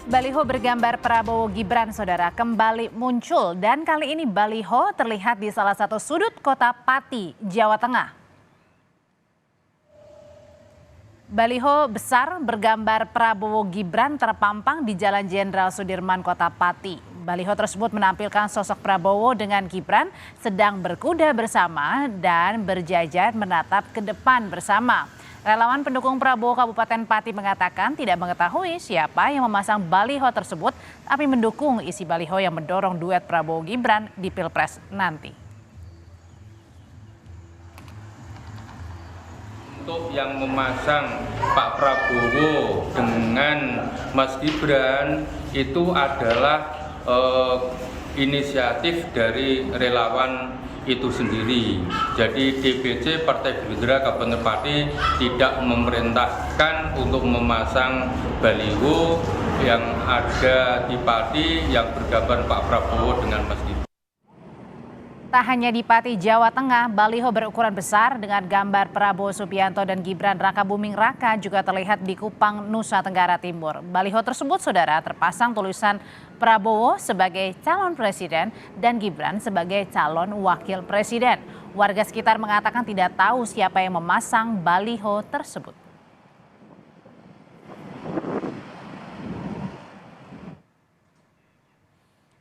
Baliho bergambar Prabowo Gibran, saudara, kembali muncul dan kali ini baliho terlihat di salah satu sudut kota Pati, Jawa Tengah. Baliho besar bergambar Prabowo Gibran terpampang di Jalan Jenderal Sudirman, Kota Pati. Baliho tersebut menampilkan sosok Prabowo dengan Gibran sedang berkuda bersama dan berjajar menatap ke depan bersama. Relawan pendukung Prabowo Kabupaten Pati mengatakan tidak mengetahui siapa yang memasang baliho tersebut, tapi mendukung isi baliho yang mendorong duet Prabowo Gibran di Pilpres nanti. Untuk yang memasang Pak Prabowo dengan Mas Gibran itu adalah inisiatif dari relawan itu sendiri. Jadi DPC Partai Gerindra Kabupaten Pati tidak memerintahkan untuk memasang baliho yang ada di Pati yang bergambar Pak Prabowo dengan Mas Gibran. Tak hanya di Pati, Jawa Tengah, baliho berukuran besar dengan gambar Prabowo Subianto dan Gibran Rakabuming Raka juga terlihat di Kupang, Nusa Tenggara Timur. Baliho tersebut, saudara, terpasang tulisan Prabowo sebagai calon presiden dan Gibran sebagai calon wakil presiden. Warga sekitar mengatakan tidak tahu siapa yang memasang baliho tersebut.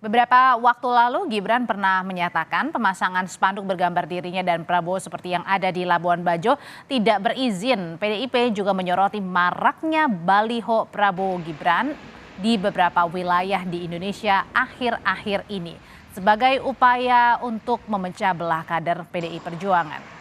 Beberapa waktu lalu Gibran pernah menyatakan pemasangan spanduk bergambar dirinya dan Prabowo seperti yang ada di Labuan Bajo tidak berizin. PDIP juga menyoroti maraknya baliho Prabowo Gibran di beberapa wilayah di Indonesia akhir-akhir ini sebagai upaya untuk memecah belah kader PDI Perjuangan.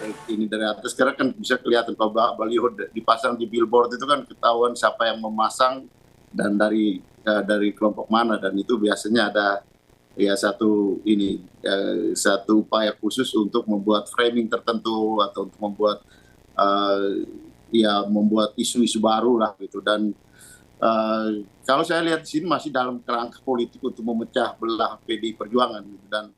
Ini dari atas sekarang kan bisa kelihatan kalau baliho dipasang di billboard itu kan ketahuan siapa yang memasang dan dari kelompok mana, dan itu biasanya ada ya satu upaya khusus untuk membuat framing tertentu atau untuk membuat membuat isu-isu baru lah gitu. Dan kalau saya lihat di sini masih dalam kerangka politik untuk memecah belah PDI Perjuangan gitu. Dan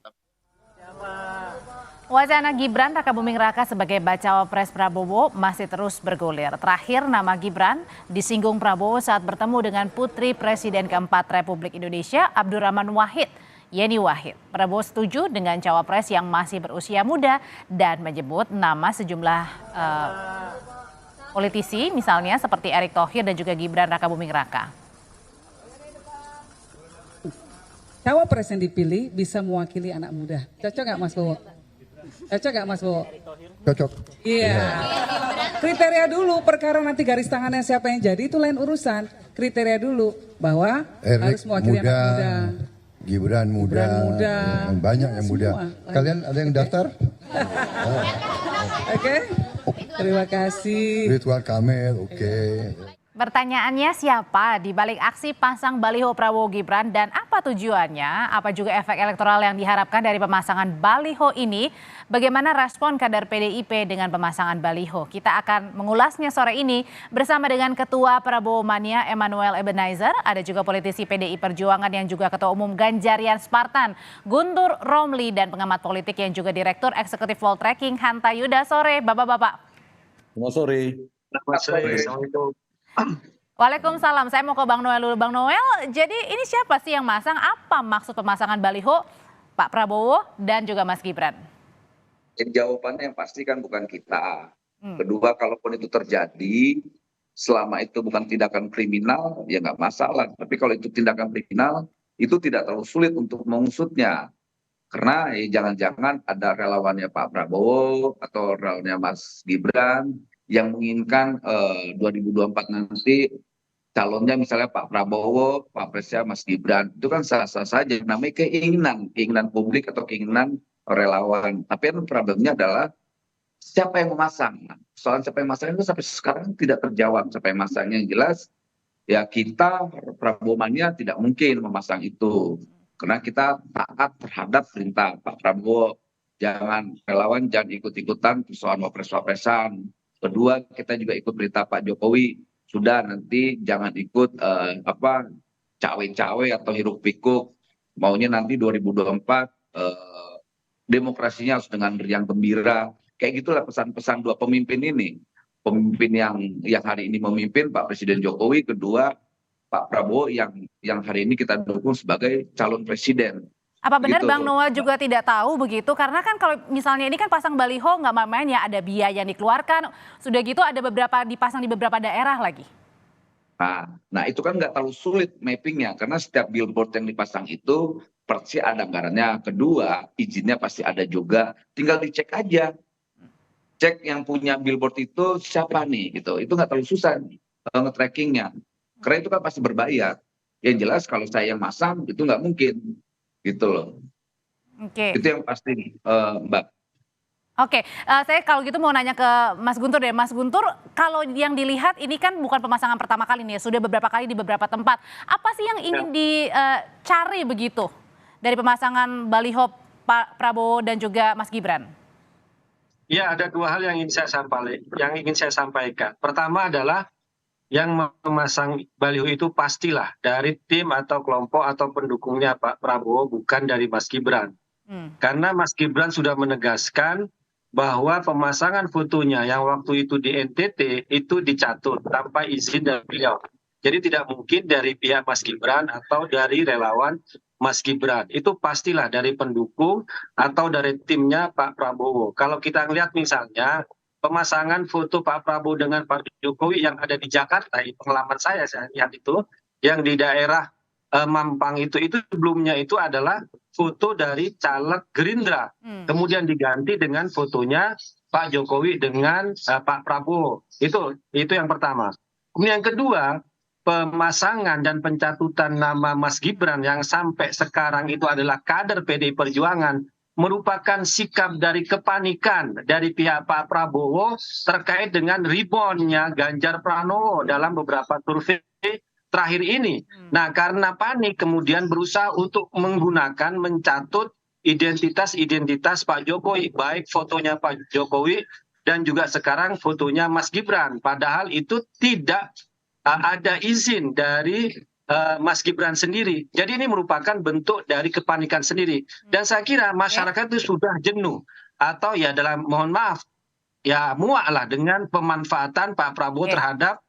wacana Gibran Rakabuming Raka sebagai bacawa pres Prabowo masih terus bergulir. Terakhir nama Gibran disinggung Prabowo saat bertemu dengan Putri Presiden keempat Republik Indonesia Abdurrahman Wahid, Yeni Wahid. Prabowo setuju dengan cawapres yang masih berusia muda dan menyebut nama sejumlah politisi misalnya seperti Erick Thohir dan juga Gibran Rakabuming Raka. Cawapres yang dipilih bisa mewakili anak muda. Cocok nggak Mas Bowo? Cocok nggak Mas Bowo? Cocok. Iya. Kriteria dulu, perkara nanti garis tangannya siapa yang jadi itu lain urusan. Kriteria dulu bahwa harus mewakili anak muda. Gibran muda. Banyak yang muda. Kalian ada yang daftar? Oke. Terima kasih. Ridwan Kamil, oke. Pertanyaannya, siapa di balik aksi pasang baliho Prabowo Gibran dan apa tujuannya? Apa juga efek elektoral yang diharapkan dari pemasangan baliho ini? Bagaimana respon kader PDIP dengan pemasangan baliho? Kita akan mengulasnya sore ini bersama dengan Ketua Prabowo Mania Emmanuel Ebenezer. Ada juga politisi PDI Perjuangan yang juga Ketua Umum Ganjarian Spartan Guntur Romli dan pengamat politik yang juga Direktur Eksekutif Poltreking Hanta Yuda. Sore Bapak-Bapak. Selamat sore. Selamat sore. Assalamualaikum. Waalaikumsalam. Saya mau ke Bang Noel dulu. Bang Noel, jadi ini siapa sih yang masang? Apa maksud pemasangan baliho Pak Prabowo dan juga Mas Gibran? Jawabannya yang pasti kan bukan kita. Kedua, kalaupun itu terjadi, selama itu bukan tindakan kriminal, ya nggak masalah. Tapi kalau itu tindakan kriminal, itu tidak terlalu sulit untuk mengusutnya. Karena jangan-jangan ada relawannya Pak Prabowo atau relawannya Mas Gibran yang menginginkan 2024 nanti calonnya misalnya Pak Prabowo, Pak Presnya Mas Gibran. Itu kan sah-sah saja, namanya keinginan publik atau keinginan relawan. Tapi kan problemnya adalah siapa yang memasang. Soal siapa yang memasang itu sampai sekarang tidak terjawab. Siapa yang masangnya yang jelas, ya kita Prabowo Mania tidak mungkin memasang itu. Karena kita taat terhadap perintah Pak Prabowo. Relawan jangan ikut-ikutan persoalan wapres-wapresan. Kedua, kita juga ikut perintah Pak Jokowi. Sudah, nanti jangan ikut cawe-cawe atau hiruk-pikuk. Maunya nanti 2024 demokrasinya harus dengan riang gembira. Kayak gitulah pesan-pesan dua pemimpin ini. pemimpin yang hari ini memimpin Pak Presiden Jokowi, kedua Pak Prabowo yang hari ini kita dukung sebagai calon presiden. Apa benar Gitu. Bang Noel juga tidak tahu begitu? Karena kan kalau misalnya ini kan pasang baliho nggak main-main ya, ada biaya yang dikeluarkan. Sudah gitu ada beberapa dipasang di beberapa daerah lagi. Nah itu kan nggak terlalu sulit mappingnya, karena setiap billboard yang dipasang itu pasti ada anggarannya. Kedua, izinnya pasti ada juga. Tinggal dicek aja. Cek yang punya billboard itu siapa nih gitu. Itu nggak terlalu susah nge-trackingnya. Karena itu kan pasti berbayar. Yang jelas kalau saya yang masang itu nggak mungkin. Gitu loh. Oke. Itu yang pasti Mbak. Oke, saya kalau gitu mau nanya ke Mas Guntur deh. Mas Guntur, kalau yang dilihat ini kan bukan pemasangan pertama kali nih, sudah beberapa kali di beberapa tempat. Apa sih yang ingin dicari begitu dari pemasangan baliho Pak Prabowo dan juga Mas Gibran? Ya, ada dua hal yang ingin saya sampaikan. Pertama adalah yang memasang baliho itu pastilah dari tim atau kelompok atau pendukungnya Pak Prabowo, bukan dari Mas Gibran. Karena Mas Gibran sudah menegaskan bahwa pemasangan fotonya yang waktu itu di NTT itu dicatut tanpa izin dari beliau. Jadi tidak mungkin dari pihak Mas Gibran atau dari relawan Mas Gibran. Itu pastilah dari pendukung atau dari timnya Pak Prabowo. Kalau kita lihat misalnya pemasangan foto Pak Prabowo dengan Pak Jokowi yang ada di Jakarta, pengalaman saya lihat itu, yang di daerah Mampang itu sebelumnya itu adalah foto dari caleg Gerindra, kemudian diganti dengan fotonya Pak Jokowi dengan Pak Prabowo. Itu yang pertama. Kemudian yang kedua, pemasangan dan pencatutan nama Mas Gibran yang sampai sekarang itu adalah kader PDI Perjuangan merupakan sikap dari kepanikan dari pihak Pak Prabowo terkait dengan reboundnya Ganjar Pranowo dalam beberapa survei terakhir ini. Nah, karena panik kemudian berusaha untuk mencatut identitas Pak Jokowi, baik fotonya Pak Jokowi dan juga sekarang fotonya Mas Gibran. Padahal itu tidak ada izin dari Mas Gibran sendiri. Jadi ini merupakan bentuk dari kepanikan sendiri. Dan saya kira masyarakat itu sudah jenuh atau ya mohon maaf, ya muak lah dengan pemanfaatan Pak Prabowo terhadap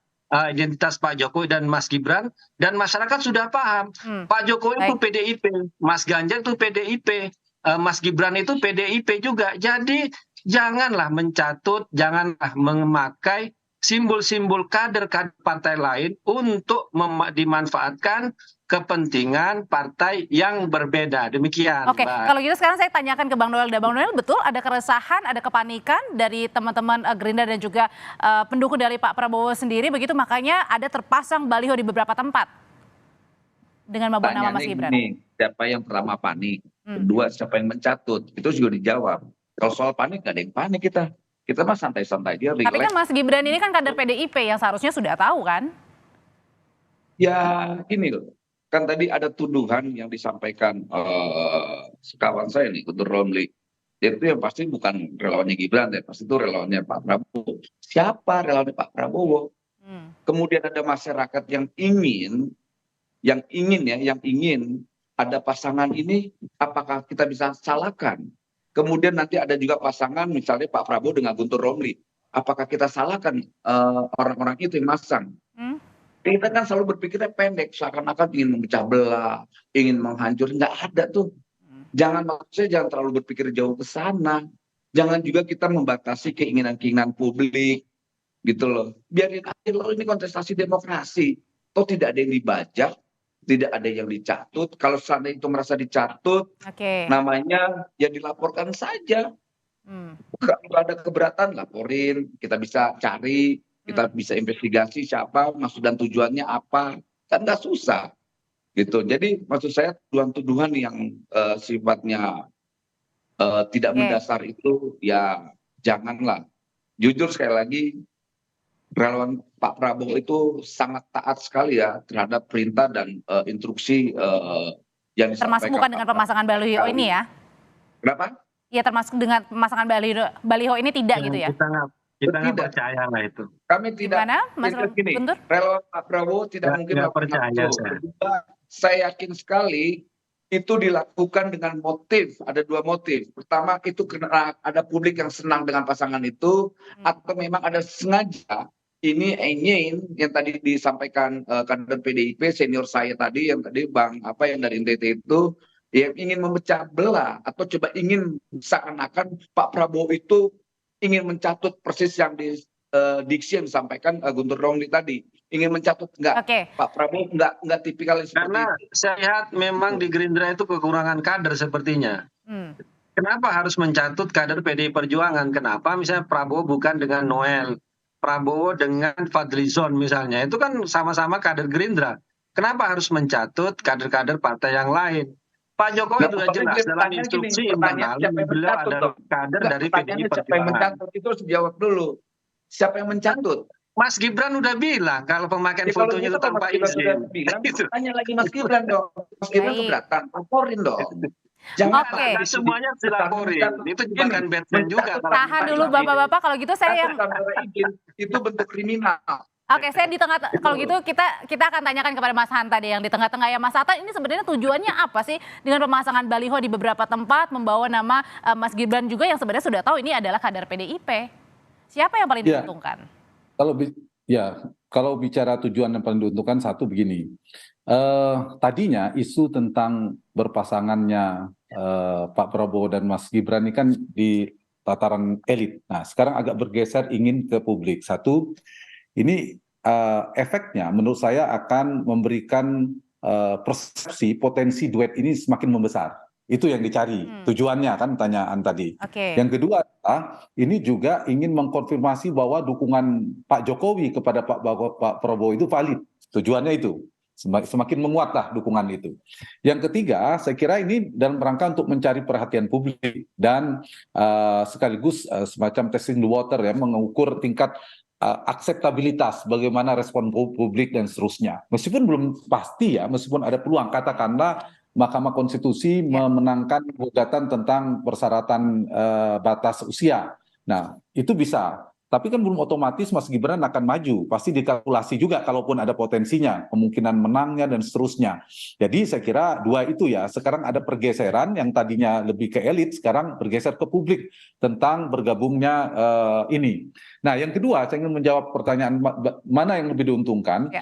identitas Pak Jokowi dan Mas Gibran, dan masyarakat sudah paham Pak Jokowi itu PDIP, Mas Ganjar itu PDIP, Mas Gibran itu PDIP juga. Jadi janganlah mencatut, janganlah memakai simbol-simbol kader partai lain untuk dimanfaatkan kepentingan partai yang berbeda. Demikian. Oke, kalau gitu sekarang saya tanyakan ke Bang Noel. Bang Noel, betul ada keresahan, ada kepanikan dari teman-teman Gerindra dan juga pendukung dari Pak Prabowo sendiri, begitu makanya ada terpasang baliho di beberapa tempat dengan membawa nama Mas Gibran. Ini, siapa yang pertama panik, kedua siapa yang mencatut, itu juga dijawab. Kalau soal panik, nggak ada yang panik kita. Kita mah santai-santai dia. Tapi kan Mas Gibran ini kan kader PDIP yang seharusnya sudah tahu kan? Ya ini loh, kan tadi ada tuduhan yang disampaikan sekawan saya nih, Guntur Romli. Itu yang pasti bukan relawannya Gibran, ya pasti itu relawannya Pak Prabowo. Siapa relawannya Pak Prabowo? Kemudian ada masyarakat yang ingin ada pasangan ini, apakah kita bisa salahkan? Kemudian nanti ada juga pasangan misalnya Pak Prabowo dengan Guntur Romli. Apakah kita salahkan orang-orang itu yang masang? Kita kan selalu berpikirnya pendek, seakan-akan ingin memecah belah, ingin menghancurkan. Nggak ada tuh. Maksudnya jangan terlalu berpikir jauh ke sana. Jangan juga kita membatasi keinginan-keinginan publik. Gitu loh. Biarin aja loh, ini kontestasi demokrasi. Toh tidak ada yang dibajak, tidak ada yang dicatut. Kalau seandainya itu merasa dicatut, namanya ya dilaporkan saja. Kalau ada keberatan, laporin. Kita bisa cari, kita bisa investigasi siapa, maksud dan tujuannya apa. Kan nggak susah. Gitu. Jadi maksud saya tuduhan-tuduhan yang sifatnya tidak mendasar itu ya janganlah. Jujur sekali lagi, relawan Pak Prabowo itu sangat taat sekali ya terhadap perintah dan instruksi yang disampaikan. Termasuk bukan dengan pemasangan baliho ini ya? Kenapa? Ya termasuk dengan pemasangan baliho ini tidak gitu ya? Kita nggak percaya lah itu. Kami tidak. Gimana, Mas Guntur? Relawan Pak Prabowo tidak mungkin percaya. saya yakin sekali itu dilakukan dengan motif, ada dua motif. Pertama itu karena ada publik yang senang dengan pasangan itu, atau memang ada sengaja ini ingin yang tadi disampaikan kader PDIP senior saya tadi yang tadi Bang yang dari NTT itu yang ingin memecah belah atau coba ingin seakan-akan Pak Prabowo itu ingin mencatut persis yang di diksi yang disampaikan Guntur Romli tadi, ingin mencatut enggak, Pak Prabowo enggak tipikal seperti Karena itu. saya lihat memang di Gerindra itu kekurangan kader sepertinya. Kenapa harus mencatut kader PDI Perjuangan? Kenapa misalnya Prabowo bukan dengan Noel, Prabowo dengan Fadlizon misalnya, itu kan sama-sama kader Gerindra. Kenapa harus mencatut kader-kader partai yang lain? Pak Jokowi sudah jelas dalam instruksi internal beliau adalah kader dari PDI Perjuangan. Siapa yang mencatat itu harus dijawab dulu. Siapa yang mencatut? Mas Gibran udah bilang kalau pemakaian fotonya itu tanpa izin. Tanya lagi Mas Gibran dong. Mas Gibran keberatan, laporin dong. Jangan semuanya dilaporin. Itu jebakan Batman juga. Tahan dulu Bapak-bapak, kalau gitu saya yang itu bentuk kriminal. Oke, saya di tengah, kalau gitu kita akan tanyakan kepada Mas Hanta deh yang di tengah-tengah ya. Mas Hanta, ini sebenarnya tujuannya apa sih dengan pemasangan baliho di beberapa tempat membawa nama Mas Gibran juga yang sebenarnya sudah tahu ini adalah kader PDIP? Siapa yang paling diuntungkan? Kalau bicara tujuan yang paling diuntungkan, satu begini, tadinya isu tentang berpasangannya Pak Prabowo dan Mas Gibran ini kan di tataran elit. Nah, sekarang agak bergeser ingin ke publik. Satu, ini efeknya menurut saya akan memberikan persepsi potensi duet ini semakin membesar. Itu yang dicari, tujuannya kan tanyaan tadi. Yang kedua, ini juga ingin mengkonfirmasi bahwa dukungan Pak Jokowi kepada Pak Prabowo itu valid. Tujuannya itu, semakin menguatlah dukungan itu. Yang ketiga, saya kira ini dalam rangka untuk mencari perhatian publik dan sekaligus semacam testing the water ya, mengukur tingkat akseptabilitas, bagaimana respon publik dan seterusnya. Meskipun belum pasti ya, meskipun ada peluang, katakanlah Mahkamah Konstitusi memenangkan gugatan tentang persyaratan batas usia. Nah, itu bisa. Tapi kan belum otomatis Mas Gibran akan maju. Pasti dikalkulasi juga kalaupun ada potensinya, kemungkinan menangnya dan seterusnya. Jadi saya kira dua itu ya. Sekarang ada pergeseran yang tadinya lebih ke elit, sekarang bergeser ke publik tentang bergabungnya ini. Nah, yang kedua saya ingin menjawab pertanyaan mana yang lebih diuntungkan.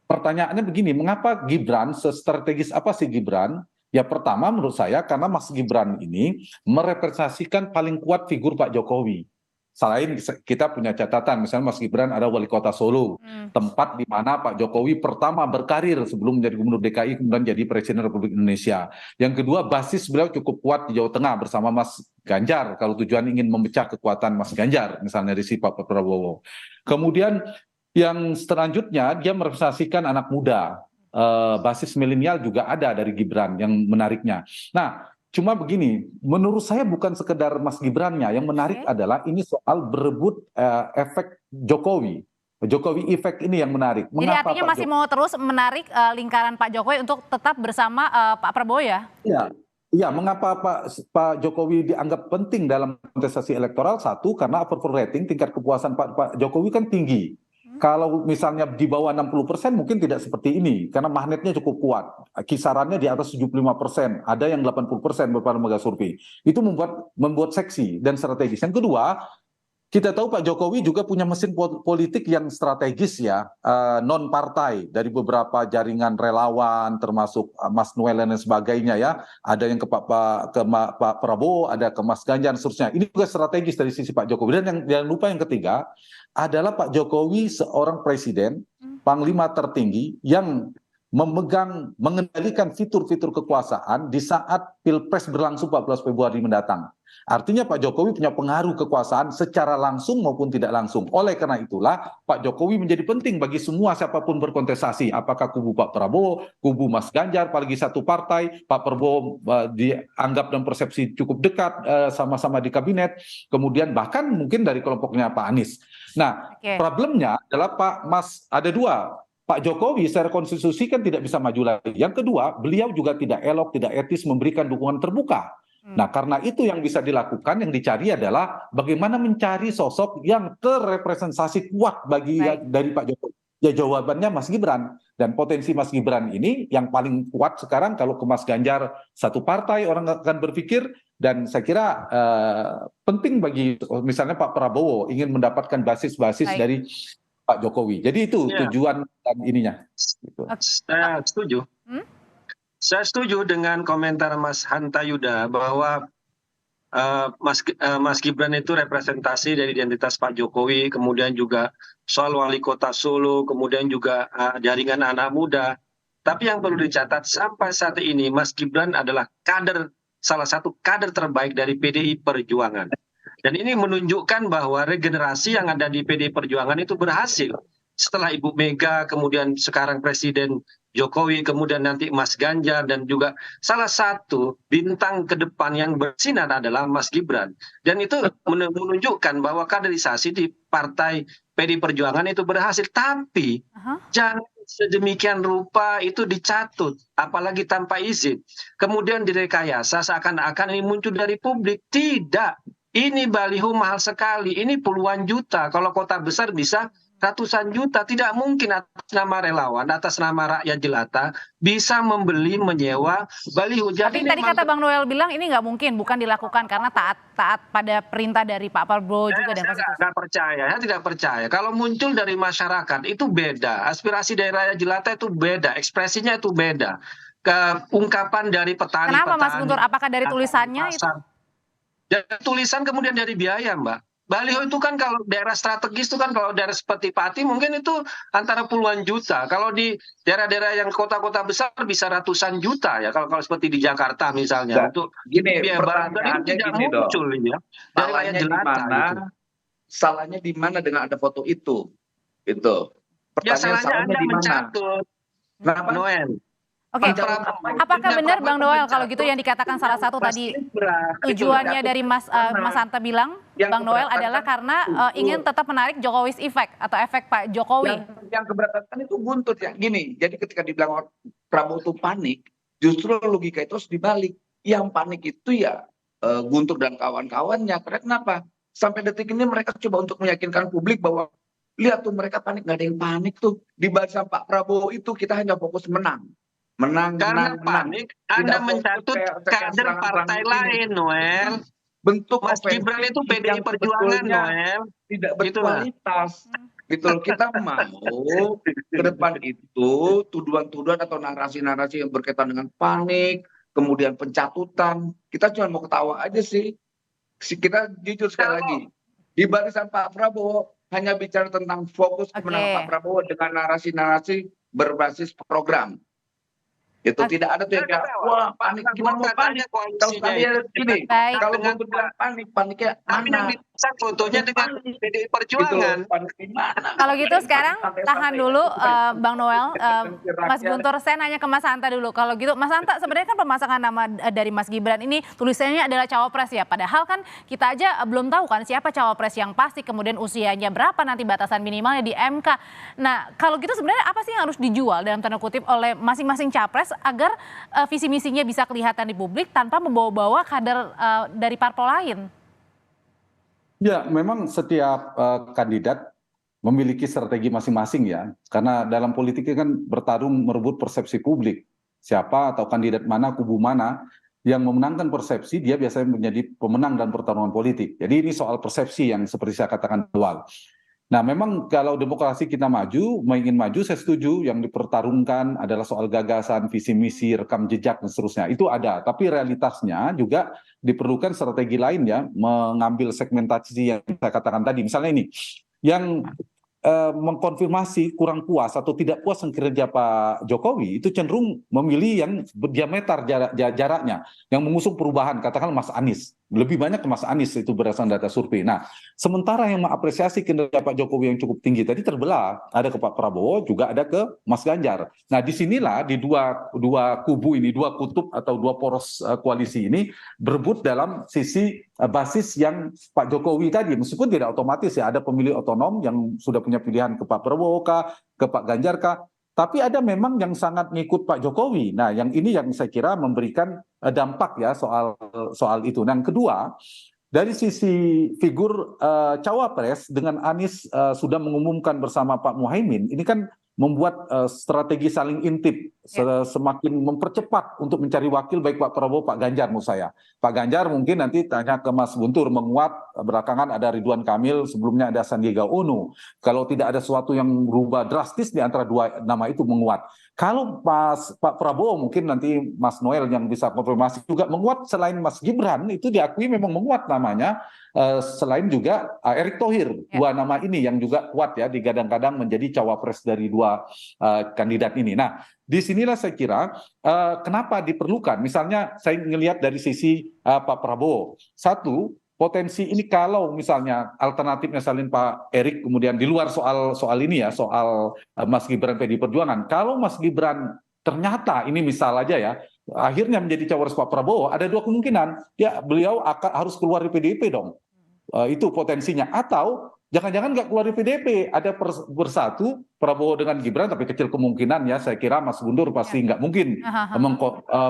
Pertanyaannya begini, mengapa Gibran, sestrategis apa sih Gibran? Ya pertama menurut saya karena Mas Gibran ini merepresentasikan paling kuat figur Pak Jokowi. Selain kita punya catatan, misalnya Mas Gibran ada wali kota Solo, tempat di mana Pak Jokowi pertama berkarir sebelum menjadi gubernur DKI, kemudian jadi Presiden Republik Indonesia. Yang kedua, basis beliau cukup kuat di Jawa Tengah bersama Mas Ganjar, kalau tujuan ingin memecah kekuatan Mas Ganjar, misalnya dari si Pak Prabowo. Kemudian yang selanjutnya dia merepresentasikan anak muda, basis milenial juga ada dari Gibran yang menariknya. Nah, cuma begini, menurut saya bukan sekedar Mas Gibrannya, yang menarik adalah ini soal berebut efek Jokowi. Jokowi efek ini yang menarik. Jadi artinya masih mau terus menarik lingkaran Pak Jokowi untuk tetap bersama Pak Prabowo ya? Iya, mengapa Pak Jokowi dianggap penting dalam kontestasi elektoral? Satu, karena approval rating, tingkat kepuasan Pak Jokowi kan tinggi. Kalau misalnya di bawah 60% mungkin tidak seperti ini, karena magnetnya cukup kuat. Kisarannya di atas 75%, ada yang 80% beberapa lembaga survei. Itu membuat seksi dan strategis. Yang kedua, kita tahu Pak Jokowi juga punya mesin politik yang strategis ya, non partai dari beberapa jaringan relawan, termasuk Mas Noel dan sebagainya ya. Ada yang ke Pak Prabowo, ada ke Mas Ganjar dan seterusnya. Ini juga strategis dari sisi Pak Jokowi. Dan jangan lupa yang ketiga adalah Pak Jokowi seorang presiden, panglima tertinggi yang mengendalikan fitur-fitur kekuasaan di saat Pilpres berlangsung 14 Februari mendatang. Artinya Pak Jokowi punya pengaruh kekuasaan secara langsung maupun tidak langsung. Oleh karena itulah Pak Jokowi menjadi penting bagi semua siapapun berkontestasi. Apakah kubu Pak Prabowo, kubu Mas Ganjar, apalagi satu partai, Pak Prabowo dianggap dan persepsi cukup dekat sama-sama di kabinet. Kemudian bahkan mungkin dari kelompoknya Pak Anies. Nah, problemnya adalah ada dua. Pak Jokowi secara konstitusi kan tidak bisa maju lagi. Yang kedua, beliau juga tidak elok, tidak etis memberikan dukungan terbuka. Nah, karena itu yang bisa dilakukan, yang dicari adalah bagaimana mencari sosok yang terrepresentasi kuat dari Pak Jokowi. Ya jawabannya Mas Gibran. Dan potensi Mas Gibran ini yang paling kuat sekarang kalau ke Mas Ganjar satu partai orang akan berpikir, dan saya kira penting bagi misalnya Pak Prabowo ingin mendapatkan basis-basis dari Pak Jokowi. Jadi itu tujuan dan ininya. Gitu. Saya setuju. Saya setuju dengan komentar Mas Hanta Yuda bahwa Mas Gibran itu representasi dari identitas Pak Jokowi, kemudian juga soal wali kota Solo, kemudian juga jaringan anak muda. Tapi yang perlu dicatat sampai saat ini Mas Gibran adalah salah satu kader terbaik dari PDI Perjuangan. Dan ini menunjukkan bahwa regenerasi yang ada di PDI Perjuangan itu berhasil. Setelah Ibu Mega, kemudian sekarang Presiden Jokowi, kemudian nanti Mas Ganjar, dan juga salah satu bintang ke depan yang bersinar adalah Mas Gibran. Dan itu menunjukkan bahwa kaderisasi di Partai PDI Perjuangan itu berhasil. Tapi jangan sedemikian rupa itu dicatut, apalagi tanpa izin. Kemudian direkayasa seakan-akan ini muncul dari publik. Tidak. Ini baliho mahal sekali. Ini puluhan juta. Kalau kota besar bisa ratusan juta. Tidak mungkin atas nama relawan, atas nama rakyat jelata bisa membeli, menyewa baliho. Tapi tadi kata Bang Noel bilang ini nggak mungkin, bukan dilakukan karena taat pada perintah dari Pak Prabowo juga dan konstitusi. Saya percaya, saya tidak percaya. Kalau muncul dari masyarakat itu beda, aspirasi dari rakyat jelata itu beda, ekspresinya itu beda. Ungkapan dari petani. Kenapa Mas Guntur? Apakah dari tulisannya itu? Dari tulisan kemudian dari biaya, Mbak. Baliho itu kan kalau daerah strategis itu kan kalau daerah seperti Pati mungkin itu antara puluhan juta. Kalau di daerah-daerah yang kota-kota besar bisa ratusan juta ya. Kalau seperti di Jakarta misalnya. Untuk biaya barang itu tidak muncul ya. Salahnya di mana? Salahnya di mana dengan ada foto itu? Itu. Ya salahnya Anda mencatut. Noel. Oke, apakah benar Bang Noel kalau gitu yang dikatakan salah satu tadi tujuannya dari Mas Hanta bilang, Bang Noel adalah karena ingin tetap menarik Jokowi's effect atau efek Pak Jokowi? Yang keberatan itu buntut ya. Gini, jadi ketika dibilang Prabowo itu panik, justru logika itu harus dibalik. Yang panik itu ya Guntur dan kawan-kawannya. Karena kenapa? Sampai detik ini mereka coba untuk meyakinkan publik bahwa lihat tuh mereka panik, nggak ada yang panik tuh. Di barisan Pak Prabowo itu kita hanya fokus menang. Karena panik Anda mencatut kader partai lain, Noel. Bentuk Mas Gibran itu PDI Perjuangan, Noel. Tidak berkualitas. Gitu loh, kita mau ke depan itu tuduhan-tuduhan atau narasi-narasi yang berkaitan dengan panik, kemudian pencatutan. Kita cuma mau ketawa aja sih. Kita jujur sekali lagi. Di barisan Pak Prabowo hanya bicara tentang fokus kemenangan Pak Prabowo dengan narasi-narasi berbasis program. Itu tidak ada tuh yang kayak wah panik, gimana mau panik kalau kalian gini, kalau untuk bilang paniknya mana? Fotonya dengan PDI Perjuangan. Kalau gitu sekarang tahan dulu Bang Noel, Mas Guntur, saya nanya ke Mas Hanta dulu. Kalau gitu Mas Hanta, sebenarnya kan pemasangan nama dari Mas Gibran ini tulisannya adalah cawapres ya. Padahal kan kita aja belum tahu kan siapa cawapres yang pasti, kemudian usianya berapa, nanti batasan minimalnya di MK. Nah kalau gitu sebenarnya apa sih yang harus dijual dalam tanda kutip oleh masing-masing capres agar visi misinya bisa kelihatan di publik tanpa membawa-bawa kader dari parpol lain? Ya, memang setiap kandidat memiliki strategi masing-masing ya. Karena dalam politik kan bertarung merebut persepsi publik. Siapa atau kandidat mana, kubu mana yang memenangkan persepsi, dia biasanya menjadi pemenang dalam pertarungan politik. Jadi ini soal persepsi yang seperti saya katakan awal. Nah memang kalau demokrasi kita maju, ingin maju, saya setuju yang dipertarungkan adalah soal gagasan, visi misi, rekam jejak dan seterusnya. Itu ada, tapi realitasnya juga diperlukan strategi lain ya, mengambil segmentasi yang saya katakan tadi. Misalnya ini, yang mengkonfirmasi kurang puas atau tidak puas dengan kinerja Pak Jokowi itu cenderung memilih yang berdiameter jaraknya, yang mengusung perubahan, katakan Mas Anies. Lebih banyak ke Mas Anies itu berdasarkan data survei. Nah, sementara yang mengapresiasi kinerja Pak Jokowi yang cukup tinggi tadi terbelah, ada ke Pak Prabowo, juga ada ke Mas Ganjar. Nah, disinilah di dua kubu ini, dua kutub atau dua poros koalisi ini berebut dalam sisi basis yang Pak Jokowi tadi, meskipun tidak otomatis ya, ada pemilih otonom yang sudah punya pilihan ke Pak Prabowo kah, ke Pak Ganjar kah, tapi ada memang yang sangat ngikut Pak Jokowi. Nah, yang ini yang saya kira memberikan dampak ya soal itu. Nah, yang kedua, dari sisi figur cawapres dengan Anies sudah mengumumkan bersama Pak Muhaimin, ini kan membuat strategi saling intip, semakin mempercepat untuk mencari wakil baik Pak Prabowo, Pak Ganjar menurut saya. Pak Ganjar mungkin nanti tanya ke Mas Guntur, menguat, belakangan ada Ridwan Kamil, sebelumnya ada Sandiaga Uno. Kalau tidak ada sesuatu yang berubah drastis di antara dua nama itu menguat. Kalau Pak Prabowo mungkin nanti Mas Noel yang bisa konfirmasi juga menguat, selain Mas Gibran itu diakui memang menguat namanya, selain juga Erick Thohir. Dua nama ini yang juga kuat ya digadang-gadang menjadi cawapres dari dua kandidat ini. Nah, disinilah saya kira kenapa diperlukan, misalnya saya ngelihat dari sisi Pak Prabowo, satu, potensi ini kalau misalnya alternatifnya salin Pak Erick, kemudian di luar soal ini ya, soal Mas Gibran PDI Perjuangan, kalau Mas Gibran ternyata ini misal aja ya, akhirnya menjadi cawapres Pak Prabowo, ada dua kemungkinan, ya beliau harus keluar dari PDIP dong, itu potensinya, atau jangan-jangan nggak keluar dari PDIP, ada bersatu Prabowo dengan Gibran, tapi kecil kemungkinan ya, saya kira Mas Guntur pasti nggak mungkin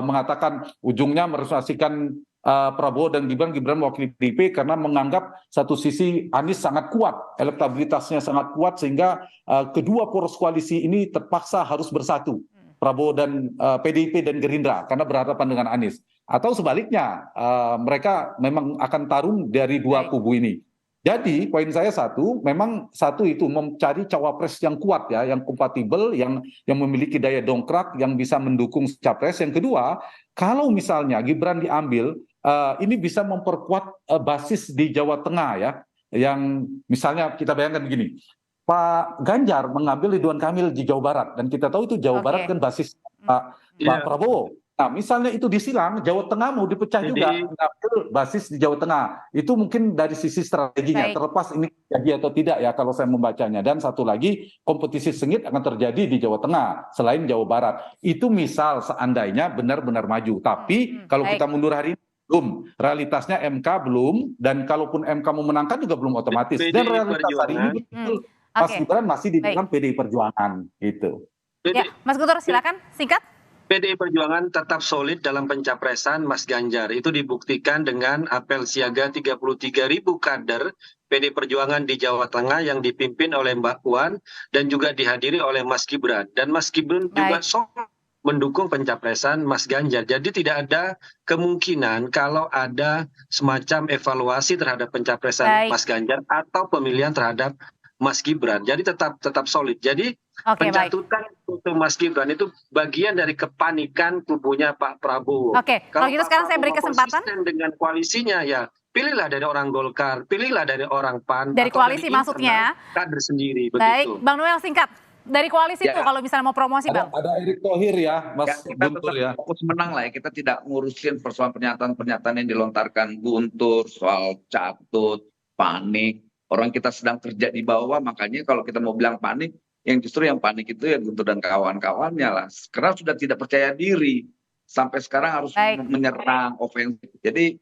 mengatakan ujungnya merealisasikan Prabowo dan Gibran mewakili PDIP karena menganggap satu sisi Anies sangat kuat, elektabilitasnya sangat kuat sehingga kedua poros koalisi ini terpaksa harus bersatu, Prabowo dan PDIP dan Gerindra karena berhadapan dengan Anies. Atau sebaliknya, mereka memang akan tarung dari dua kubu ini. Jadi poin saya satu, memang satu itu mencari cawapres yang kuat ya, yang kompatibel, yang memiliki daya dongkrak, yang bisa mendukung capres. Yang kedua, kalau misalnya Gibran diambil, ini bisa memperkuat basis di Jawa Tengah ya, yang misalnya kita bayangkan begini, Pak Ganjar mengambil Ridwan Kamil di Jawa Barat, dan kita tahu itu Jawa Barat kan basis Pak Prabowo. Nah, misalnya itu disilang, Jawa Tengah mau dipecah juga, mengambil basis di Jawa Tengah. Itu mungkin dari sisi strateginya, terlepas ini jadi atau tidak ya kalau saya membacanya. Dan satu lagi, kompetisi sengit akan terjadi di Jawa Tengah, selain Jawa Barat. Itu misal seandainya benar-benar maju. Tapi kalau kita mundur hari ini, belum. Realitasnya MK belum, dan kalaupun MK memenangkan juga belum otomatis. Dan realitas hari ini betul, Mas Gibran masih di dalam PDI Perjuangan. Gitu. Ya, Mas Guntur silakan, singkat. PDI Perjuangan tetap solid dalam pencapresan Mas Ganjar. Itu dibuktikan dengan apel siaga 33.000 kader PDI Perjuangan di Jawa Tengah yang dipimpin oleh Mbak Puan dan juga dihadiri oleh Mas Gibran. Dan Mas Gibran juga solid mendukung pencapresan Mas Ganjar. Jadi tidak ada kemungkinan kalau ada semacam evaluasi terhadap pencapresan Mas Ganjar atau pemilihan terhadap Mas Gibran. Jadi tetap solid. Jadi pencatutan untuk Mas Gibran itu bagian dari kepanikan kubunya Pak Prabowo. Kalau gitu sekarang saya beri kesempatan dengan koalisinya ya, pilihlah dari orang Golkar, pilihlah dari orang PAN, dari koalisi maksudnya kader sendiri. Baik, begitu. Bang Noel singkat. Dari koalisi itu kalau misalnya mau promosi, Bang. Ada Erick Thohir ya, Mas Guntur ya. Fokus menang lah ya, kita tidak ngurusin persoalan pernyataan-pernyataan yang dilontarkan Guntur soal catut, panik. Orang kita sedang kerja di bawah, makanya kalau kita mau bilang panik, yang justru yang panik itu ya Guntur dan kawan-kawannya lah. Karena sudah tidak percaya diri, sampai sekarang harus menyerang ofensif. Jadi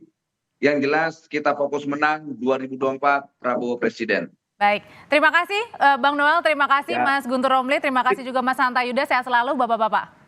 yang jelas kita fokus menang 2024 Prabowo Presiden. Baik, terima kasih Bang Noel, terima kasih Mas Guntur Romli, terima kasih juga Mas Hanta Yuda, sehat selalu Bapak-Bapak.